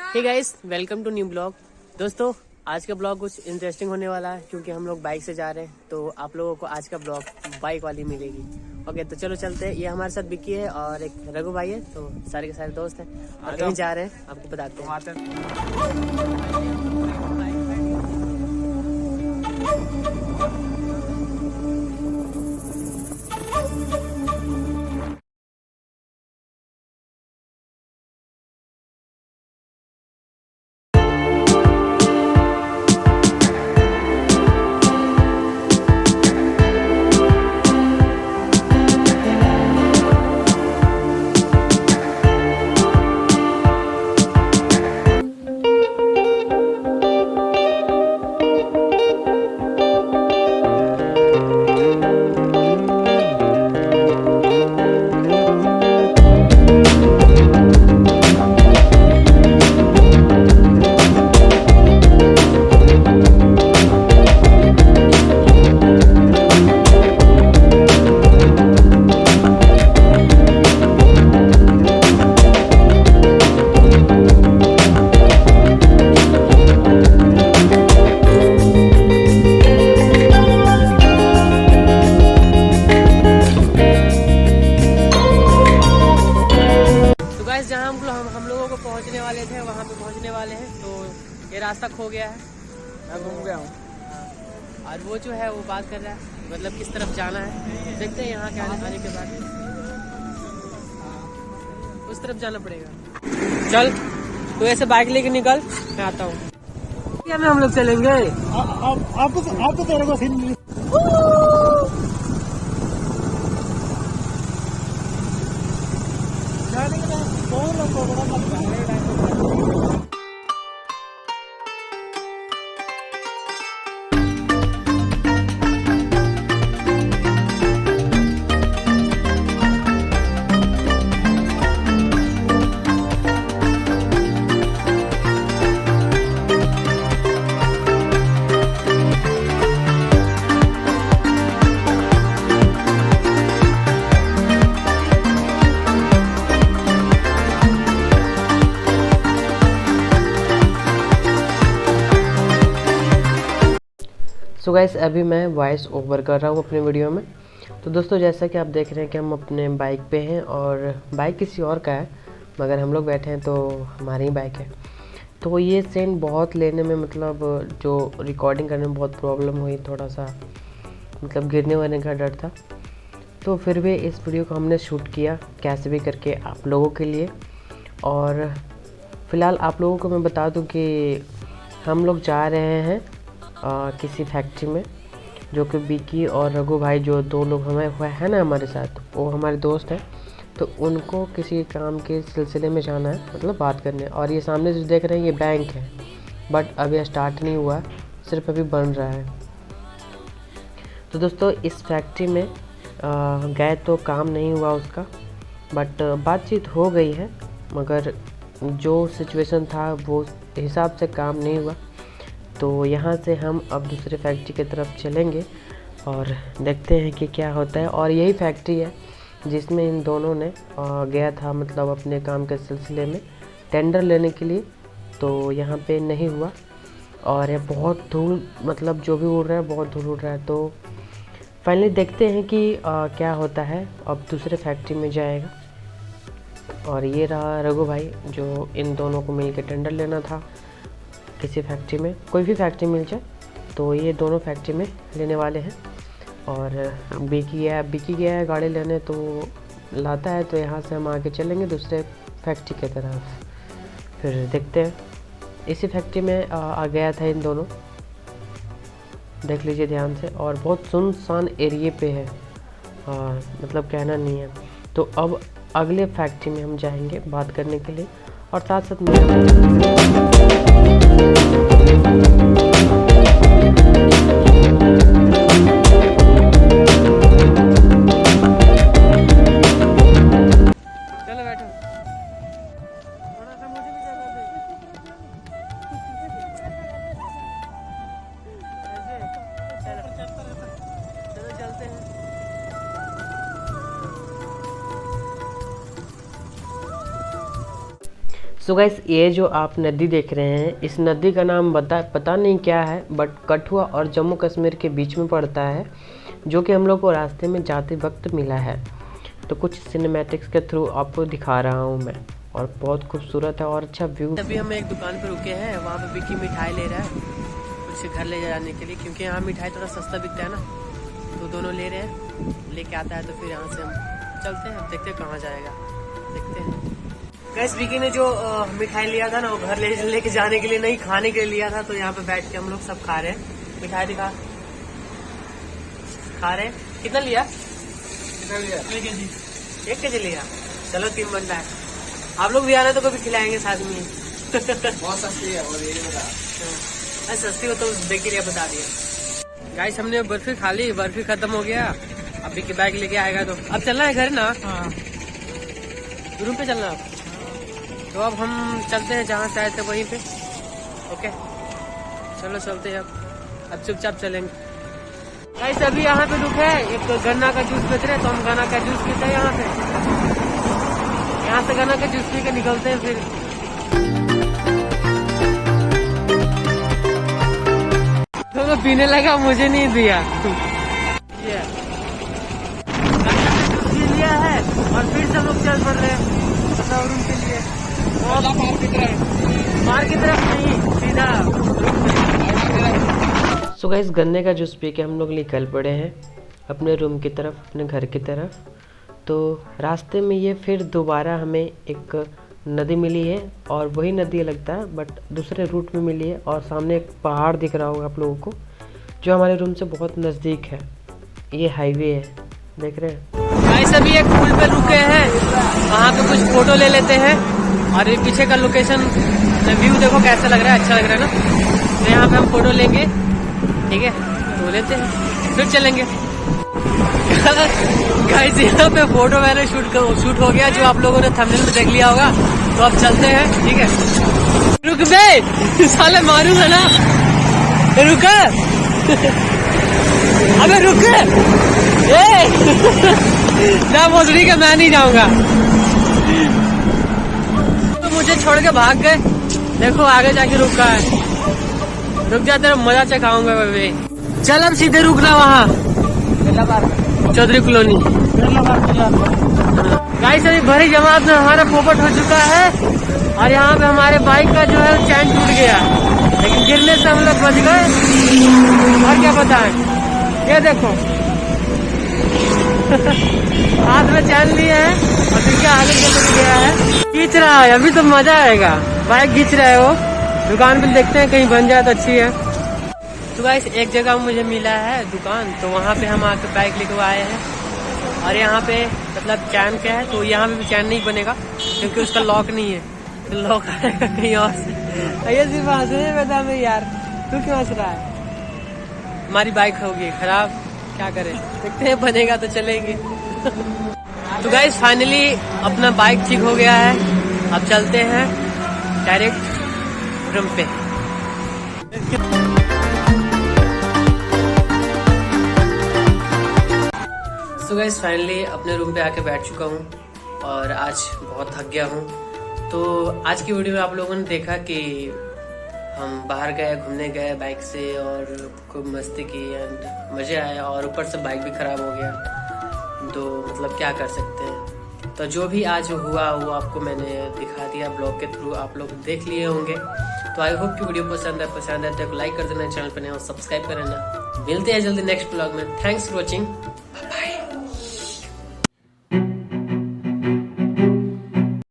Hey guys, welcome to new blog. दोस्तों, आज का ब्लॉग कुछ इंटरेस्टिंग होने वाला है क्योंकि हम लोग बाइक से जा रहे हैं, तो आप लोगों को आज का ब्लॉग बाइक वाली मिलेगी। ओके, तो चलो चलते हैं। ये हमारे साथ विक्की है और एक रघु भाई है, तो सारे के सारे दोस्त हैं और कहीं जा रहे हैं, आपको बताते हैं। जहाँ हम लोगों को पहुँचने वाले थे वहाँ पे पहुँचने वाले हैं, तो ये रास्ता खो गया है। मैं घूम गया हूँ और वो जो है वो बात कर रहा है, मतलब किस तरफ जाना है। देखते हैं यहाँ के आने के बाद उस तरफ जाना पड़ेगा। चल तो ऐसे बाइक लेके निकल, मैं आता हूँ। क्या में हम लोग चलेंगे? आपको तेरे को सीन सो गाइस, अभी मैं वॉइस ओवर कर रहा हूँ अपने वीडियो में। तो दोस्तों, जैसा कि आप देख रहे हैं कि हम अपने बाइक पे हैं और बाइक किसी और का है, मगर हम लोग बैठे हैं तो हमारी ही बाइक है। तो ये सीन बहुत लेने में, मतलब जो रिकॉर्डिंग करने में बहुत प्रॉब्लम हुई, थोड़ा सा मतलब गिरने वाने का डर था। तो फिर भी इस वीडियो को हमने शूट किया कैसे भी करके आप लोगों के लिए। और फ़िलहाल आप लोगों को मैं बता दूं कि हम लोग जा रहे हैं किसी फैक्ट्री में, जो कि विक्की और रघु भाई जो दो लोग हमें हुआ है ना हमारे साथ, वो हमारे दोस्त हैं। तो उनको किसी काम के सिलसिले में जाना है, मतलब बात करने। और ये सामने जो देख रहे हैं ये बैंक है, बट अभी स्टार्ट नहीं हुआ, सिर्फ अभी बन रहा है। तो दोस्तों, इस फैक्ट्री में गए तो काम नहीं हुआ उसका, बट बातचीत हो गई है, मगर जो सिचुएशन था वो हिसाब से काम नहीं हुआ। तो यहाँ से हम अब दूसरे फैक्ट्री की तरफ चलेंगे और देखते हैं कि क्या होता है। और यही फैक्ट्री है जिसमें इन दोनों ने गया था, मतलब अपने काम के सिलसिले में टेंडर लेने के लिए। तो यहाँ पे नहीं हुआ और ये बहुत धूल, मतलब जो भी उड़ रहा है बहुत धूल उड़ रहा है। तो फाइनली देखते हैं कि क्या होता है। अब दूसरे फैक्ट्री में जाएगा। और ये रहा रघु भाई, जो इन दोनों को मिल के टेंडर लेना था किसी फैक्ट्री में, कोई भी फैक्ट्री मिल जाए। तो ये दोनों फैक्ट्री में लेने वाले हैं। और विक्की गया है गाड़ी लेने, तो लाता है। तो यहाँ से हम आगे चलेंगे दूसरे फैक्ट्री की तरफ, फिर देखते हैं। इसी फैक्ट्री में आ गया था इन दोनों, देख लीजिए ध्यान से। और बहुत सुनसान एरिए पे है, मतलब कहना नहीं है। तो अब अगले फैक्ट्री में हम जाएंगे बात करने के लिए, और साथ साथ चलो बैठो, थोड़ा सा मुझे भी जगह दे। चलो चलते हैं। सो गाइस, ये जो आप नदी देख रहे हैं, इस नदी का नाम पता नहीं क्या है, बट कठुआ और जम्मू कश्मीर के बीच में पड़ता है, जो कि हम लोग को रास्ते में जाते वक्त मिला है। तो कुछ सिनेमैटिक्स के थ्रू आपको दिखा रहा हूँ मैं, और बहुत खूबसूरत है और अच्छा व्यू। अभी हम एक दुकान पर रुके हैं, वहाँ पे विकी मिठाई ले रहा है कुछ घर ले जाने के लिए, क्योंकि यहाँ मिठाई थोड़ा सस्ता बिकता है ना, तो दोनों ले रहे हैं। लेके आता है तो फिर यहाँ से हम चलते हैं, देखते हैं कहाँ जाएगा, देखते हैं। गैस, विकी ने जो मिठाई लिया था ना, वो घर लेके जाने के लिए नहीं, खाने के लिए लिया था। तो यहाँ पे बैठ के हम लोग सब खा रहे हैं। मिठाई दिखा, खा रहे हैं। कितना लिया? 1 केजी लिया। चलो 3 बन रहा है। आप लोग भी आ रहे तो कभी खिलाएंगे साथ में। बहुत सस्ती है और ये बता, सस्ती हो तो देख के लिए बता दिया। गाइस, हमने बर्फी खा ली, बर्फी खत्म हो गया। अभी की बैग लेके आएगा तो अब चलना है घर ना। हाँ, रूम पे चलना है। तो अब हम चलते हैं जहाँ से आए थे वहीं पे। ओके, चलो चलते हैं। अब चुपचाप चलेंगे। गाइस, अभी यहाँ पे रुके हैं, एक गन्ना का जूस बेच रहे हैं, तो हम गन्ना का जूस पीते हैं यहाँ पे। यहाँ से गन्ना का जूस पी के निकलते हैं फिर। तो पीने लगा, मुझे नहीं दिया। ये लिया है और फिर से लोग चल पड़ रहे हैं शोरूम के लिए। मार की तरफ नहीं, सीधा। सो गाइस, गन्ने का जूस पी के हम लोग निकल पड़े हैं अपने रूम की तरफ, अपने घर की तरफ। तो रास्ते में ये फिर दोबारा हमें एक नदी मिली है, और वही नदी लगता है बट दूसरे रूट में मिली है। और सामने एक पहाड़ दिख रहा होगा आप लोगों को, जो हमारे रूम से बहुत नज़दीक है। ये हाईवे है, देख रहे हैं। गाइस, अभी एक पुल पे रुके हैं, वहाँ पे कुछ फोटो ले लेते हैं। और ये पीछे का लोकेशन व्यू देखो कैसा लग रहा है, अच्छा लग रहा है ना। तो यहाँ पे हम फोटो लेंगे, ठीक है, तो लेते हैं फिर चलेंगे। गाइस, यहाँ पे फोटो मैंने शूट हो गया, जो आप लोगों ने थंबनेल में देख लिया होगा। तो अब चलते हैं, ठीक है। रुक बे, साले मारूंगा ना, रुक। अबे रुक, ना मोसड़ी का मैं नहीं जाऊंगा। तो मुझे छोड़ के भाग गए। देखो आगे जाके रुका है, रुक जा, तेरा मजा चखाऊंगा बेबी। चल अब सीधे रुकना वहाँ चौधरी कॉलोनी। गाइस, अभी भरी जमात में हमारा पोपट हो चुका है, और यहाँ पे हमारे बाइक का जो है चैन टूट गया, लेकिन गिरने से हम लोग बच गए। और क्या बताएं, ये देखो हाथ में चैन लिए है और फिर क्या आगे चल गया है। खींच रहा है, अभी तो मजा आएगा। बाइक खींच रहा है वो। दुकान पे देखते हैं, कहीं बन जाए तो अच्छी है। तो गाइस, एक जगह मुझे मिला है दुकान, तो वहाँ पे हम आके बाइक लेके आए हैं। और यहाँ पे मतलब चैन क्या है, तो यहाँ पे भी चैन नहीं बनेगा क्योंकि उसका लॉक नहीं है। तो लॉक आएगा कहीं और से। ये सिर्फ हंसने में था मैं, यार तू क्यों हंस रहा है? हमारी बाइक होगी खराब, क्या करें, देखते हैं बनेगा तो चलेंगे। तो गाइस, फाइनली अपना बाइक ठीक हो गया है। अब चलते हैं डायरेक्ट रूम पे। तो गाइस, फाइनली अपने रूम पे आके बैठ चुका हूँ, और आज बहुत थक गया हूँ। तो आज की वीडियो में आप लोगों ने देखा कि हम बाहर गए, घूमने गए बाइक से, और खूब मस्ती की एंड मज़े आए, और ऊपर से बाइक भी ख़राब हो गया। तो मतलब क्या कर सकते हैं। तो जो भी आज हुआ वो आपको मैंने दिखा दिया ब्लॉग के थ्रू, आप लोग देख लिए होंगे। तो आई होप कि वीडियो पसंद है तो लाइक कर देना, चैनल पर नए हो सब्सक्राइब कर देना। मिलते हैं जल्दी नेक्स्ट ब्लॉग में। Thanks for watching.